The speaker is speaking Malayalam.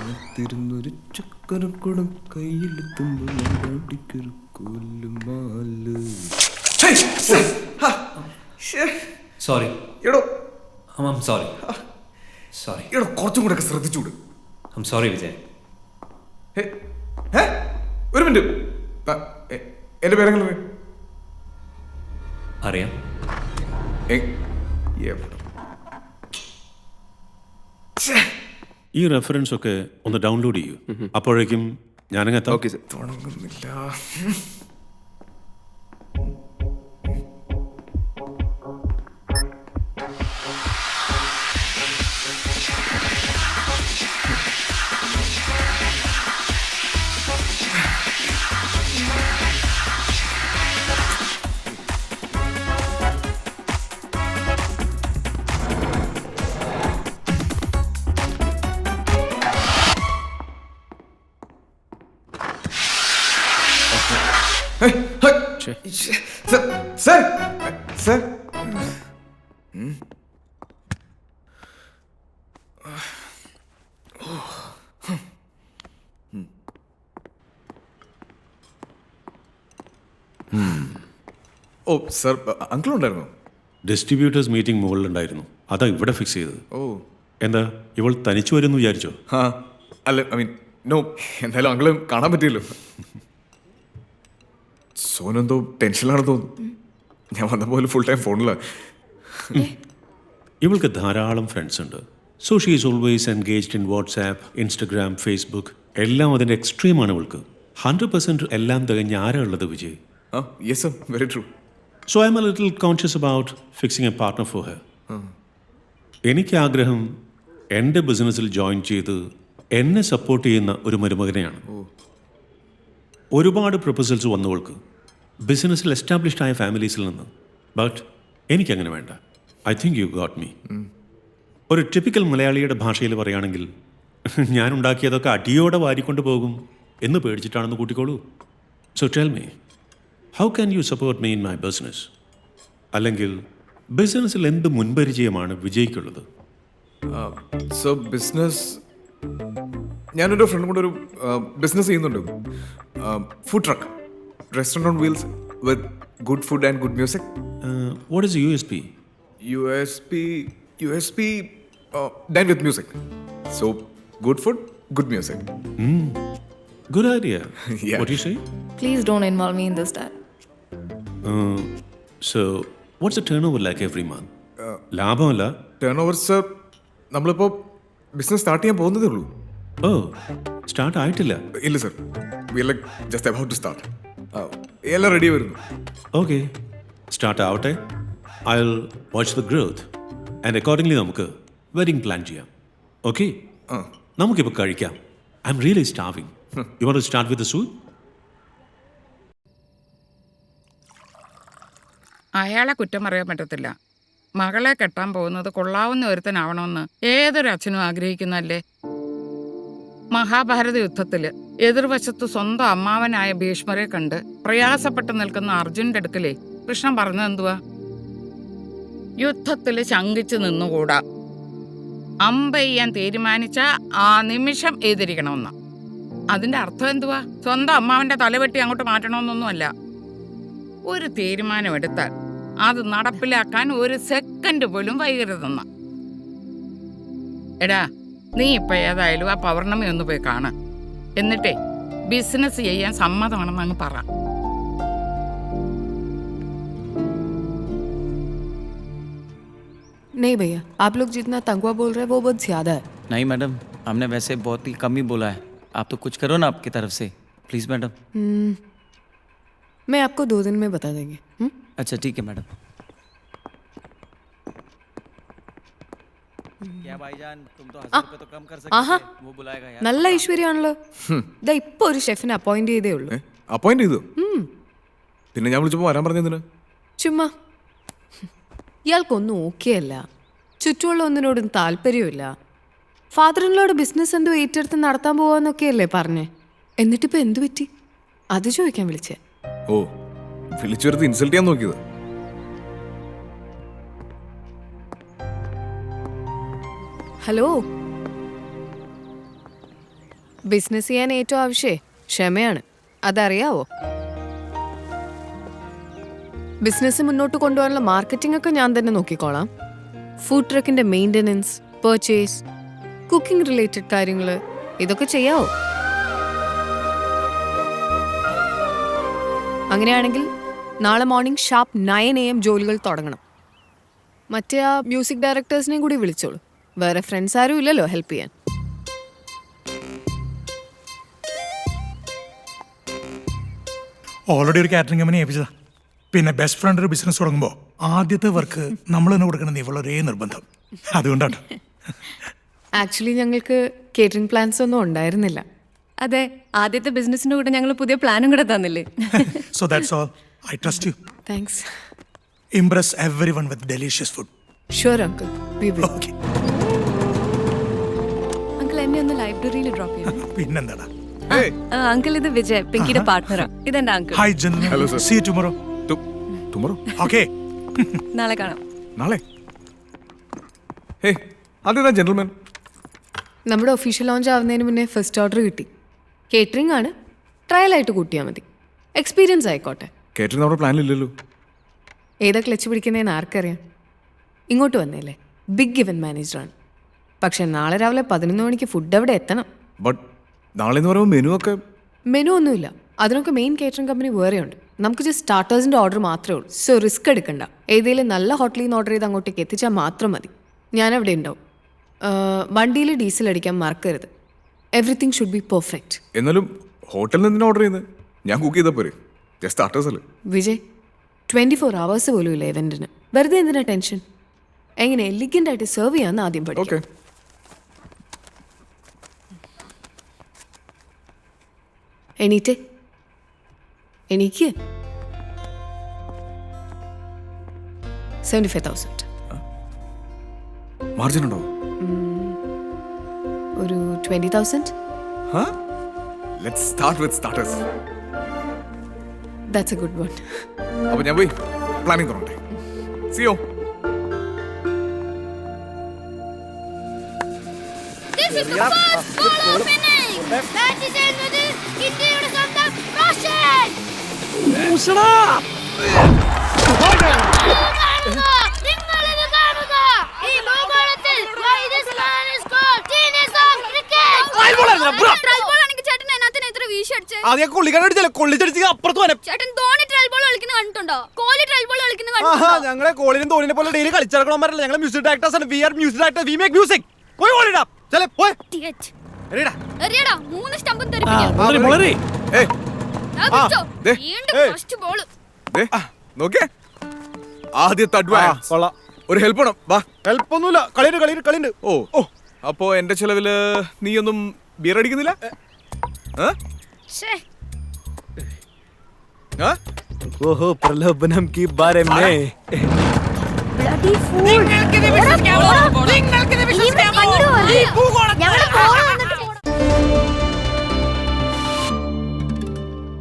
കാത്തിരുന്നൊരു ചക്കരക്കുടം കയ്യിലെത്തുമ്പോൾ കൊല്ലുമാല്. സോറി എടോ സോറി സോറി എടോ കുറച്ചും കൂടെ ഒക്കെ ശ്രദ്ധിച്ചൂട്. സോറി വിജയ്. ഒരു മിനിറ്റ്, എന്റെ പേരെങ്ങനെ അറിയാം. ഈ റെഫറൻസ് ഒക്കെ ഒന്ന് ഡൗൺലോഡ് ചെയ്യൂ. അപ്പോഴേക്കും ഞാനങ്ങ് എത്താം. Okay sir. തുടങ്ങുന്നില്ല. Sir sir oh sir, uncle ഉണ്ടായിരുന്നോ? ഡിസ്ട്രിബ്യൂട്ടേഴ്സ് മീറ്റിംഗ് മുകളിലുണ്ടായിരുന്നു. അതാ ഇവിടെ ഫിക്സ് ചെയ്തത്. ഓ എന്താ ഇവൾ തനിച്ചു വരുമെന്ന് വിചാരിച്ചോ? ആ അല്ല, ഐ മീൻ നോ, എന്തായാലും അങ്കിള് കാണാൻ പറ്റിയല്ലോ. സോനെന്തോ ടെൻഷനിലാണെന്ന് തോന്നുന്നു. ഞാൻ വന്നപോലെ ഫുൾ ടൈം ഫോണിലാണ്. ഇവൾക്ക് ധാരാളം ഫ്രണ്ട്സ് ഉണ്ട്. So she is always engaged in WhatsApp, Instagram, Facebook. എല്ലാം അതിൻ്റെ എക്സ്ട്രീമാണ് ഇവൾക്ക്. 100% എല്ലാം തികഞ്ഞ ആരാ ഉള്ളത് Vijay? Yes sir, very true. So I M A little conscious about fixing A partner for her. എനിക്ക് ആഗ്രഹം എൻ്റെ ബിസിനസ്സിൽ ജോയിൻ ചെയ്ത് എന്നെ സപ്പോർട്ട് ചെയ്യുന്ന ഒരു മരുമകനെയാണ്. ഒരുപാട് പ്രൊപ്പോസൽസ് വന്നവൾക്ക് ബിസിനസ്സിൽ എസ്റ്റാബ്ലിഷ്ഡ് ആയ ഫാമിലീസിൽ നിന്ന്. ബട്ട് എനിക്കങ്ങനെ വേണ്ട. I think you got me. ഒരു ടിപ്പിക്കൽ മലയാളിയുടെ ഭാഷയിൽ പറയുകയാണെങ്കിൽ ഞാൻ ഉണ്ടാക്കിയതൊക്കെ അടിയോടെ വാരിക്കൊണ്ട് പോകും എന്ന് പേടിച്ചിട്ടാണെന്ന് കൂട്ടിക്കോളൂ. So tell me, how can you support me in my business? അല്ലെങ്കിൽ ബിസിനസ്സിൽ എന്ത് മുൻപരിചയമാണ് വിജയിക്കുള്ളത്? സോ ബിസിനസ്, ഞാനൊരു ഫ്രണ്ട് കൂടെ ഒരു ബിസിനസ് ചെയ്യുന്നുണ്ട്. Food truck, restaurant on wheels with good food and good music. What is USP? USP dine with music. So good food, good music. Good idea. Yeah. What do you say? Please don't involve me in this, Dad. So what's the turnover like every month? ലാഭമല്ല. ടേൺ ഓവർ സർ, നമ്മളിപ്പോൾ ബിസിനസ് സ്റ്റാർട്ട് ചെയ്യാൻ പോകുന്നതേ ഉള്ളൂ. ഓ, സ്റ്റാർട്ട് ആയിട്ടില്ല? ഇല്ല sir, we are like just about to start. എല്ലാം റെഡി വരുന്നു. ഓക്കെ, സ്റ്റാർട്ട് ആവട്ടെ. I will watch the growth and accordingly നമുക്ക് വെഡിങ് പ്ലാൻ ചെയ്യാം. ഓക്കെ, നമുക്കിപ്പോൾ കഴിക്കാം. I'm really starving. You want to start with the soup? അയാളെ കുറ്റം പറയാൻ പറ്റത്തില്ല. മകളെ കെട്ടാൻ പോകുന്നത് കൊള്ളാവുന്ന ഒരുത്തനാവണമെന്ന് ഏതൊരു അച്ഛനും ആഗ്രഹിക്കുന്നല്ലേ. മഹാഭാരത യുദ്ധത്തില് എതിർവശത്ത് സ്വന്തം അമ്മാവനായ ഭീഷ്മരെ കണ്ട് പ്രയാസപ്പെട്ട് നിൽക്കുന്ന അർജുനന്റെ അടുക്കലേ കൃഷ്ണൻ പറഞ്ഞത് എന്തുവാ? യുദ്ധത്തിൽ ശങ്കിച്ചു നിന്നുകൂടാ, അമ്പെയ്യാൻ തീരുമാനിച്ച ആ നിമിഷം എതിരിക്കണമെന്ന. അതിന്റെ അർത്ഥം എന്തുവാ? സ്വന്തം അമ്മാവന്റെ തലവെട്ടി അങ്ങോട്ട് മാറ്റണമെന്നൊന്നുമല്ല. ഒരു തീരുമാനമെടുത്താൽ അത് നടപ്പിലാക്കാൻ ഒരു സെക്കൻഡ് പോലും വൈകരുതെന്ന. എടാ, നീ ഇപ്പൊ ഏതായാലും ആ പൗർണമി ഒന്ന് പോയി കാണ. എന്നിട്ടേ ബിസിനസ് ചെയ്യാൻ സമ്മതമാണെന്ന് അങ്ങ് പറ. नहीं भैया, आप लोग जितना तंगवा बोल रहे हैं वो बहुत ज्यादा है. नहीं मैडम, हमने वैसे बहुत ही कम ही बोला है. आप तो कुछ करो ना आपकी तरफ से, प्लीज़ मैडम. मैं आपको 2 दिन में बता देंगे. अच्छा ठीक है मैडम. क्या भाईजान, तुम तो 1000 रुपए तो कम कर सकते थे. वो बुलाएगा यार. നല്ല ഐശ്വര്യമാണല്ലോ. ദാ ഇപ്പൊ ഒരു ഷെഫിനെ അപ്പോയിന്റ് ചെയ്തേ ഉള്ളൂ. അപ്പോയിന്റ് ചെയ്തു? പിന്നെ ഞാൻ വിളിച്ചപ്പോൾ വരാൻ പറഞ്ഞതിന് ചുമ്മാ. ഇയാൾക്കൊന്നും ഓക്കെ അല്ല. ചുറ്റുമുള്ള ഒന്നിനോടും താല്പര്യമില്ല. ഫാദറിനോട് ബിസിനസ് എന്തോ ഏറ്റെടുത്ത് നടത്താൻ പോവാന്നൊക്കെയല്ലേ പറഞ്ഞേ. എന്നിട്ടിപ്പോ എന്തു പറ്റി? അത് ചോദിക്കാൻ വിളിച്ചേ. ഓ, വിളിച്ചു വരുത്തി ഇൻസൾട്ട് ചെയ്യാൻ നോക്കിയത്. हेलो, ബിസിനസ് ചെയ്യാൻ ഏറ്റവും ആവശ്യമേ ക്ഷമയാണ്. അതറിയാവോ? ബിസിനസ് മുന്നോട്ട് കൊണ്ടുപോകാനുള്ള മാർക്കറ്റിംഗ് ഒക്കെ ഞാൻ തന്നെ നോക്കിക്കോളാം. ഫുഡ് ട്രക്കിന്റെ മെയിൻ്റനൻസ്, പർച്ചേസ്, കുക്കിംഗ് റിലേറ്റഡ് കാര്യങ്ങൾ ഇതൊക്കെ ചെയ്യാവോ? അങ്ങനെയാണെങ്കിൽ നാളെ മോർണിംഗ് ഷാർപ്പ് 9 AM ജോലികൾ തുടങ്ങണം. മറ്റേ ആ മ്യൂസിക് ഡയറക്ടേഴ്സിനെയും കൂടി വിളിച്ചോളൂ. വേറെ ഫ്രണ്ട്സ് ആരും ഇല്ലല്ലോ ഹെൽപ്പ് ചെയ്യാൻ. ഓൾറെഡി ഒരു കാറ്ററിംഗ് കമ്പനി ഏൽപ്പിച്ചതാ. പിന്നെ ബെസ്റ്റ് ഫ്രണ്ട് ഒരു ബിസിനസ് തുടങ്ങുമ്പോൾ ആദ്യത്തെ വർക്ക് നമ്മൾ തന്നെ കൊടുക്കണം നീ വളരെ നിർബന്ധം. അതുകൊണ്ടാണ്. ആക്ച്വലി ഞങ്ങൾക്ക് കേറ്ററിംഗ് പ്ലാൻസ് ഒന്നും ഉണ്ടായിരുന്നില്ല. അതെ, ആദ്യത്തെ ബിസിനസിന്റെ കൂടെ ഞങ്ങൾ പുതിയ പ്ലാനും കൂടെ തന്നില്ലേ. So that's all. I trust you. Thanks. Impress everyone with delicious food. Sure uncle, we will. Okay. Uncle എന്നെ ഒന്ന് ലൈബ്രറിയിൽ ഡ്രോപ്പ് ചെയ്യണം. പിന്നെന്താടാ. അങ്കിൾ ഇത് വിജയ്, പിങ്കിയുടെ പാർട്ട്ണറാ. ഇതെന്റെ uncle. Hi gentlemen. Hello, sir. See you tomorrow. Tomorrow? Okay. നാളെ കാണാം. നാളെ? ഹേ, അതേതാ ജെന്റിൽമാൻ? നമ്മുടെ ഒഫീഷ്യൽ ലോഞ്ച് ആവുന്നതിന് മുന്നേ ഫസ്റ്റ് ഓർഡർ കിട്ടി. കേറ്ററിംഗ് ആണ്, ട്രയലായിട്ട് കൂട്ടിയാൽ മതി. എക്സ്പീരിയൻസ് ആയിക്കോട്ടെ. കേറ്ററിംഗ് നമ്മുടെ പ്ലാനിലില്ലല്ലോ. ഏതാ ക്ലച്ച് പിടിക്കുന്നതെന്ന് ആർക്കറിയാം? ഇങ്ങോട്ട് വന്നേല്ലേ, ബിഗ് ഇവന്റ് മാനേജറാണ്. പക്ഷെ നാളെ രാവിലെ 11 മണിക്ക് ഫുഡ് അവിടെ എത്തണം. ബട്ട് നാളെ എന്ന് പറയുമ്പോൾ മെനു ഒക്കെ മെനു ഒന്നുമില്ല, അതിനൊക്കെ മെയിൻ കേറ്ററിംഗ് കമ്പനി വേറെയുണ്ട്. നമുക്ക് ജസ്റ്റ് സ്റ്റാർട്ടേഴ്സിൻ്റെ ഓർഡർ മാത്രമേ ഉള്ളൂ. സോ റിസ്ക് എടുക്കണ്ട. ഏതെങ്കിലും നല്ല ഹോട്ടലിൽ നിന്ന് ഓർഡർ ചെയ്ത് അങ്ങോട്ടേക്ക് എത്തിച്ചാൽ മാത്രം മതി. ഞാനവിടെ ഉണ്ടാവും. വണ്ടിയിൽ ഡീസൽ അടിക്കാൻ മറക്കരുത്. Everything should be perfect. എന്നാലും ഹോട്ടലിൽ നിന്ന് ഓർഡർ ചെയ്യുന്നത് ഞാൻ കുക്ക് ചെയ്താൽ പോരെ? ജസ്റ്റ് സ്റ്റാർട്ടേഴ്സ് അല്ലേ? വിജയ്, 24 hours പോലും ഇല്ല ഇവന്റിന്. വെറുതെ എന്തിനാ ടെൻഷൻ? എങ്ങനെ എലിഗൻ്റ് ആയിട്ട് സെർവ് ചെയ്യാമെന്ന് ആദ്യം പഠിക്കും. ഓക്കെ. എണീറ്റ് എനിക്ക് 75,000. മാർജിൻ ഉണ്ടോ? ഒരു 20,000. Let's start with starters. That's A good one. അപ്പോൾ ഞാൻ പോയി പ്ലാനിങ് തുടങ്ങട്ടെ. See you. This is the first goal of inning. Match ചെയ്യുന്നത് ഇന്ത്യയുടെ സ്വന്തം റോഷൻ. നിങ്ങളിത് കാണുക. ഈ ഭൂഗോളത്തിൽ why this man is called genius of cricket. Trial ball ആണെങ്കിൽ ചേട്ടൻ അതിനകത്ത് എത്ര വീശടിച്ചേ? ചേട്ടൻ ധോണി ട്രൈൽ ബോൾ കളിക്കുന്നത് കണ്ടിട്ടുണ്ടോ? കോഹ്ലി ട്രൈൽ ബോൾ കളിക്കുന്നത് കണ്ടിട്ടുണ്ടോ? ഞങ്ങളെ കോളിനും ധോണിനെ പോലെ ഡെയിലി കളിച്ചിറക്കണമാരല്ല. ഞങ്ങൾ മ്യൂസിക് ഡയറക്ടേഴ്സ് ആണ്. We are music director. We make music. പോയി കോളിടാ. ചലെ പോയി. എറിയടാ, 3 സ്റ്റമ്പും തെറിപ്പിക്കാം. ഏയ്, ദേ. വീണ്ടും ഫസ്റ്റ് ബോൾ. ദേ, നോക്കിയേ. ആദ്യത്തെ അഡ്വാൻസ്. ഒരു ഹെൽപ്പ് വേണം. വാ. ഹെൽപ്പ് ഒന്നുമില്ല. കളിയുണ്ട്. ഓ, അപ്പോ എന്റെ ചെലവില് നീയൊന്നും ബിയർ അടിക്കുന്നില്ല? ഓഹോ, പ്രലോഭനം കി ബാരെ മേ. നിങ്ങൾക്ക് ഇത് വിശ്വസിക്കാമോ? നിങ്ങൾക്ക് ഇത് വിശ്വസിക്കാമോ? ഈ ഭൂഗോളത്തിൽ